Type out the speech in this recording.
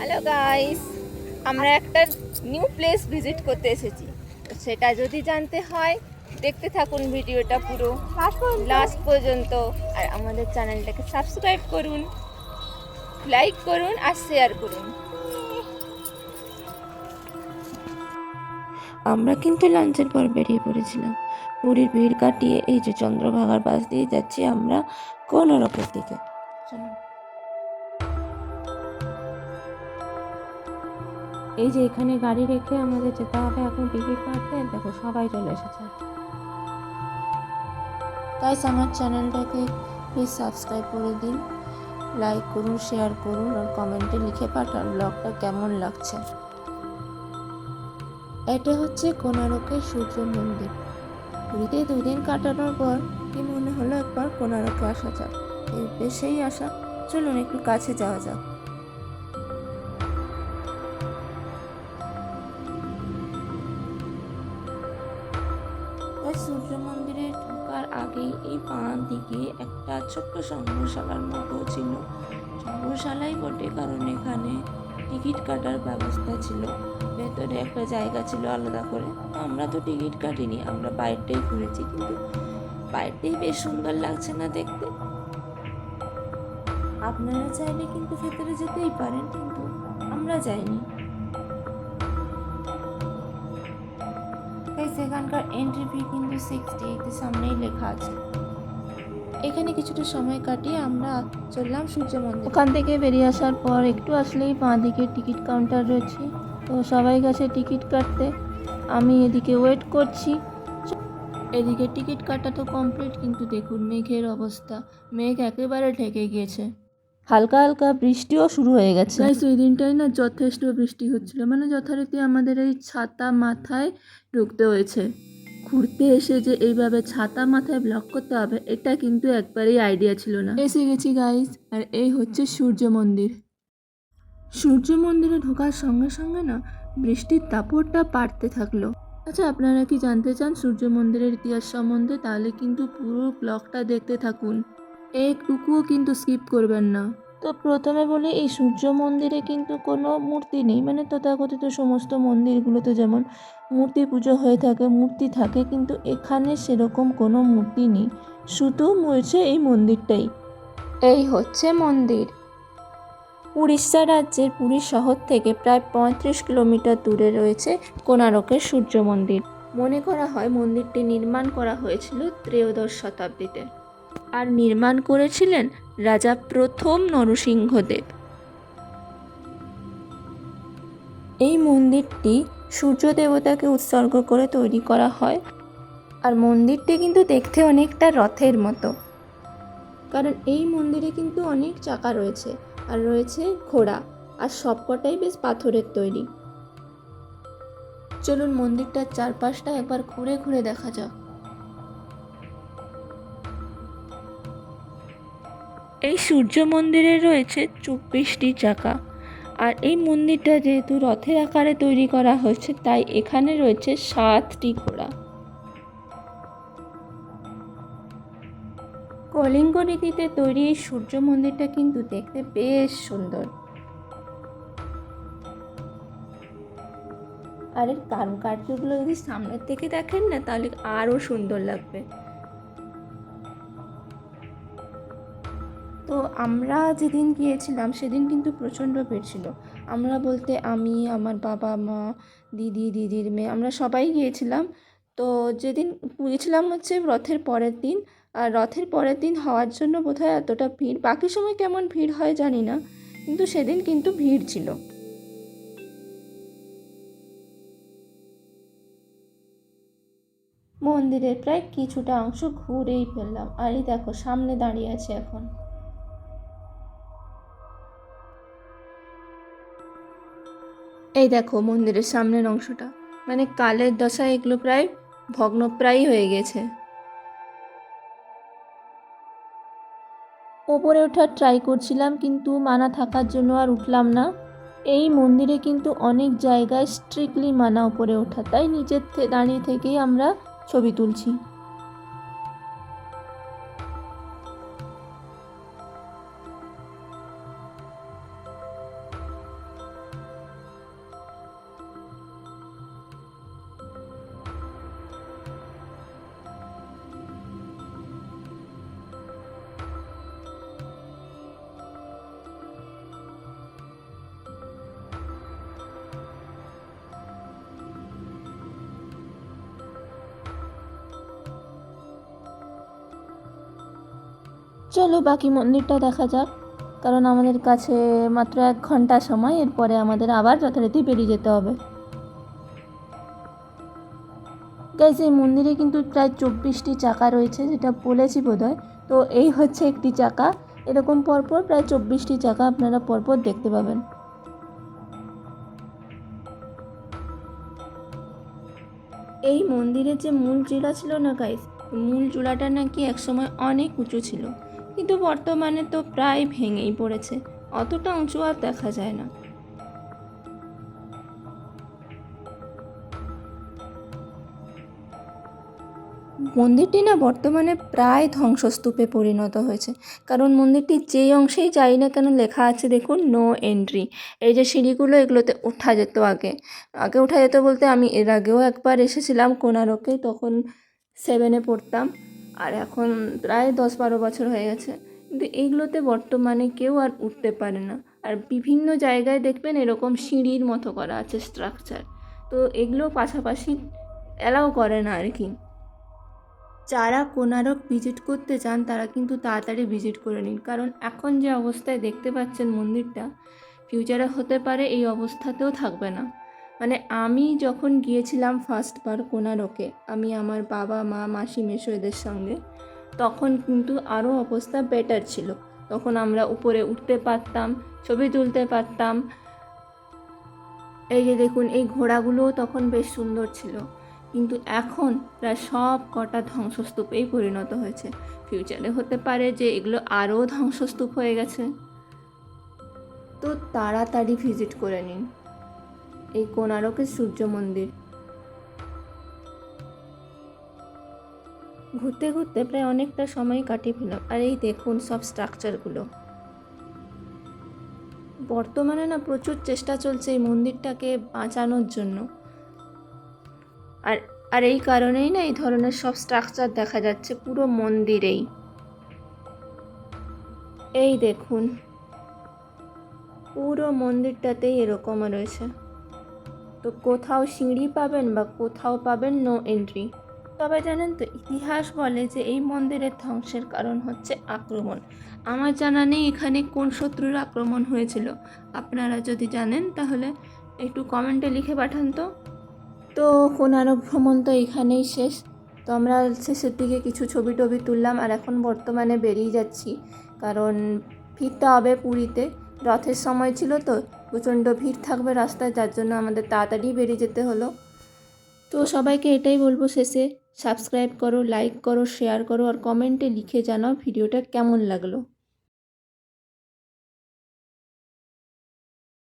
Hello guys, আমরা একটা new place visit করতে এসেছি। তো সেটা যদি জানতে হয় দেখতে থাকুন ভিডিওটা পুরো লাস্ট পর্যন্ত। আর আমাদের চ্যানেলটাকে সাবস্ক্রাইব করুন, লাইক করুন আর শেয়ার করুন। আমরা কিন্তু লাঞ্চের পর বেরিয়ে পড়েছিলাম। পুরীর ভিড় কাটিয়ে এই যে চন্দ্রভাগার পাশ দিয়ে যাচ্ছি আমরা কোনারকের দিকে। চলুন। এই যে এখানে গাড়ি রেখে আমাদের যেতে হবে এখন টিকিট কাটতে। দেখো সবাই চলে এসেছে। গাইস, আমার চ্যানেলটাকে প্লিজ সাবস্ক্রাইব করে দিন, লাইক করুন, শেয়ার করুন আর কমেন্টে লিখে পাঠান ব্লগটা কেমন লাগছে। এটা হচ্ছে কোনারকের সূর্য মন্দির। পুরীতে 2 দিন কাটানোর পর কি মনে হলো একবার কোনারকে আসা যাক। এই উদ্দেশ্যেই আসা। চলুন একটু কাছে যাওয়া যাক। তাই সূর্য মন্দিরে ঢোকার আগেই এই বাঁ দিকে একটা ছোট্ট সংগ্রহশালার মতো ছিল। সংগ্রহশালাই বটে, কারণ এখানে টিকিট কাটার ব্যবস্থা ছিল। ভেতরে একটা জায়গা ছিল আলাদা করে। আমরা তো টিকিট কাটিনি, আমরা বাইরটাই ঘুরেছি, কিন্তু বাইরটাই বেশ সুন্দর লাগছে না দেখতে? আপনারা চাইলে কিন্তু ভেতরে যেতেই পারেন, কিন্তু আমরা যাইনি। তাই সেখানকার এন্ট্রি ফি কিন্তু 60, সামনেই লেখা আছে। এখানে কিছুটা সময় কাটিয়ে আমরা চললাম সূর্য মন্দির। ওখান থেকে বেরিয়ে আসার পর একটু আসলেই বাঁ দিকে টিকিট কাউন্টার রয়েছে। তো সবাই গেছে টিকিট কাটতে, আমি এদিকে ওয়েট করছি। এদিকে টিকিট কাটা তো কমপ্লিট, কিন্তু দেখুন মেঘের অবস্থা। মেঘ একেবারে ঢেকে গিয়েছে, হালকা হালকা বৃষ্টিও শুরু হয়ে গেছে। গাইস, ওই দিনটাই না যথেষ্ট বৃষ্টি হচ্ছিল, মানে যথারীতি আমাদের এই ছাতা মাথায় ঢুকতে হয়েছে। ঘুরতে এসে যে এইভাবে ছাতা মাথায় ব্লক করতে হবে, এটা কিন্তু একবারেই আইডিয়া ছিল না। এসে গেছি গাইস, আর এই হচ্ছে সূর্য মন্দির। সূর্য মন্দিরে ঢোকার সঙ্গে সঙ্গে না বৃষ্টির দাপটটা বাড়তে থাকলো। আচ্ছা, আপনারা কি জানতে চান সূর্য মন্দিরের ইতিহাস সম্বন্ধে? তাহলে কিন্তু পুরো ব্লগটা দেখতে থাকুন, একটুকুও কিন্তু স্কিপ করবেন না। তো প্রথমে বলি, এই সূর্য মন্দিরে কিন্তু কোনো মূর্তি নেই। মানে তথাকথিত সমস্ত মন্দিরগুলোতে যেমন মূর্তি পুজো হয়ে থাকে, মূর্তি থাকে, কিন্তু এখানে সেরকম কোনো মূর্তি নেই। শুধু রয়েছে এই মন্দিরটাই। এই হচ্ছে মন্দির। উড়িষ্যা রাজ্যের পুরী শহর থেকে প্রায় 35 কিলোমিটার দূরে রয়েছে কোণারকের সূর্য মন্দির। মনে করা হয় মন্দিরটি নির্মাণ করা হয়েছিল ত্রয়োদশ শতাব্দীতে, আর নির্মাণ করেছিলেন রাজা প্রথম নরসিংহদেব। এই মন্দিরটি সূর্য দেবতাকে উৎসর্গ করে তৈরি করা হয়। আর মন্দিরটি কিন্তু দেখতে অনেকটা রথের মতো, কারণ এই মন্দিরে কিন্তু অনেক চাকা রয়েছে আর রয়েছে ঘোড়া, আর সবকটাই বেশ পাথরের তৈরি। চলুন মন্দিরটার চারপাশটা একবার ঘুরে ঘুরে দেখা যাক। এই সূর্য মন্দিরে রয়েছে 24টি চাকা, আর এই মন্দিরটা যেহেতু রথের আকারে তৈরি করা হয়েছে, তাই এখানে রয়েছে 7টি ঘোড়া। কলিঙ্গ রীতিতে তৈরি এই সূর্য মন্দিরটা কিন্তু দেখতে বেশ সুন্দর, আর এর কারুকার্যগুলো যদি সামনের থেকে দেখেন না, তাহলে আরও সুন্দর লাগবে। তো আমরা যেদিন গিয়েছিলাম সেদিন কিন্তু প্রচণ্ড ভিড় ছিল। আমরা বলতে আমি, আমার বাবা মা, দিদির মেয়ে, আমরা সবাই গিয়েছিলাম। তো যেদিন গিয়েছিলাম হচ্ছে রথের পরের দিন, আর রথের পরের দিন হওয়ার জন্য বোধহয় এতটা ভিড়। বাকি সময় কেমন ভিড় হয় জানি না, কিন্তু সেদিন কিন্তু ভিড় ছিল। মন্দিরের প্রায় কিছুটা অংশ ঘুরেই ফেললাম, আর এই দেখো সামনে দাঁড়িয়ে আছে এখন। এই দেখো মন্দিরের সামনের অংশটা, মানে কালের দশায় এগুলো প্রায় ভগ্নপ্রায় হয়ে গেছে। ওপরে ওঠার ট্রাই করছিলাম, কিন্তু মানা থাকার জন্য আর উঠলাম না। এই মন্দিরে কিন্তু অনেক জায়গায় স্ট্রিক্টলি মানা ওপরে ওঠা, তাই নিচের দাঁড়িয়ে থেকেই আমরা ছবি তুলছি। চলো বাকি মন্দিরটা দেখা যাক, কারণ আমাদের কাছে মাত্র 1 ঘন্টা সময়, এরপরে আমাদের আবার যথারীতি বেরিয়ে যেতে হবে। গাইজ, এই মন্দিরে কিন্তু প্রায় 24টি চাকা রয়েছে, যেটা বলেছি বোধহয়। তো এই হচ্ছে একটি চাকা, এরকম পরপর প্রায় 24টি চাকা আপনারা পরপর দেখতে পাবেন। এই মন্দিরের যে মূল চূড়া ছিল না গাইজ, মূল চূড়াটা নাকি একসময় অনেক উঁচু ছিল, কিন্তু বর্তমানে তো প্রায় ভেঙেই পড়েছে, অতটা উঁচু আর দেখা যায় না। মন্দিরটি না বর্তমানে প্রায় ধ্বংসস্তূপে পরিণত হয়েছে, কারণ মন্দিরটির যেই অংশেই যাই না কেন লেখা আছে দেখুন, নো এন্ট্রি। এই যে সিঁড়িগুলো, এগুলোতে ওঠা যেত আগে। ওঠা যেত বলতে, আমি এর আগেও একবার এসেছিলাম কোণারকে, তখন 7-এ পড়তাম, আর এখন প্রায় 10-12 বছর হয়ে গেছে। কিন্তু এইগুলোতে বর্তমানে কেউ আর উঠতে পারে না। আর বিভিন্ন জায়গায় দেখবেন এরকম সিঁড়ির মতো করা আছে স্ট্রাকচার, তো এগুলো পাশাপাশি অ্যালাউ করে না আর কি। যারা কোণারক ভিজিট করতে চান তারা কিন্তু তাড়াতাড়ি ভিজিট করে নিন, কারণ এখন যে অবস্থায় দেখতে পাচ্ছেন মন্দিরটা, ফিউচারে হতে পারে এই অবস্থাতেও থাকবে না। মানে আমি যখন গিয়েছিলাম ফার্স্টবার কোণারকে, আমি আমার বাবা মা মাসি মেসো এদের সঙ্গে, তখন কিন্তু আরও অবস্থা বেটার ছিল। তখন আমরা উপরে উঠতে পারতাম, ছবি তুলতে পারতাম। এই যে দেখুন, এই ঘোড়াগুলোও তখন বেশ সুন্দর ছিল, কিন্তু এখন প্রায় সব কটা ধ্বংসস্তূপেই পরিণত হয়েছে। ফিউচারে হতে পারে যে এগুলো আরও ধ্বংসস্তূপ হয়ে গেছে। তো তাড়াতাড়ি ভিজিট করে নিন এই কোণারকের সূর্য মন্দির। ঘুরতে ঘুরতে প্রায় অনেকটা সময় কাটিয়ে ফেলাম, আর এই দেখুন সব স্ট্রাকচারগুলো। বর্তমানে না প্রচুর চেষ্টা চলছে এই মন্দিরটাকে বাঁচানোর জন্য, আর আর এই কারণেই না এই ধরনের সব স্ট্রাকচার দেখা যাচ্ছে পুরো মন্দিরেই। এই দেখুন, পুরো মন্দিরটাতেই এরকম রয়েছে। তো কোথাও সিঁড়ি পাবেন বা কোথাও পাবেন নো এন্ট্রি। তবে জানেন তো, ইতিহাস বলে যে এই মন্দিরের ধ্বংসের কারণ হচ্ছে আক্রমণ। আমার জানা নেই এখানে কোন শত্রুর আক্রমণ হয়েছিল, আপনারা যদি জানেন তাহলে একটু কমেন্টে লিখে পাঠান তো। তো কোণারক ভ্রমণ তো এখানেই শেষ। তো আমরা শেষের দিকে কিছু ছবি টবি তুললাম, আর এখন বর্তমানে বেরিয়ে যাচ্ছি, কারণ ফিরতে হবে পুরীতে। রথের সময় ছিল তো প্রচণ্ড ভিড় থাকবে রাস্তায়, যার জন্য আমাদের তাড়াতাড়ি বেরিয়ে যেতে হলো। তো সবাইকে এটাই বলবো শেষে, সাবস্ক্রাইব করো, লাইক করো, শেয়ার করো, আর কমেন্টে লিখে জানাও ভিডিওটা কেমন লাগলো।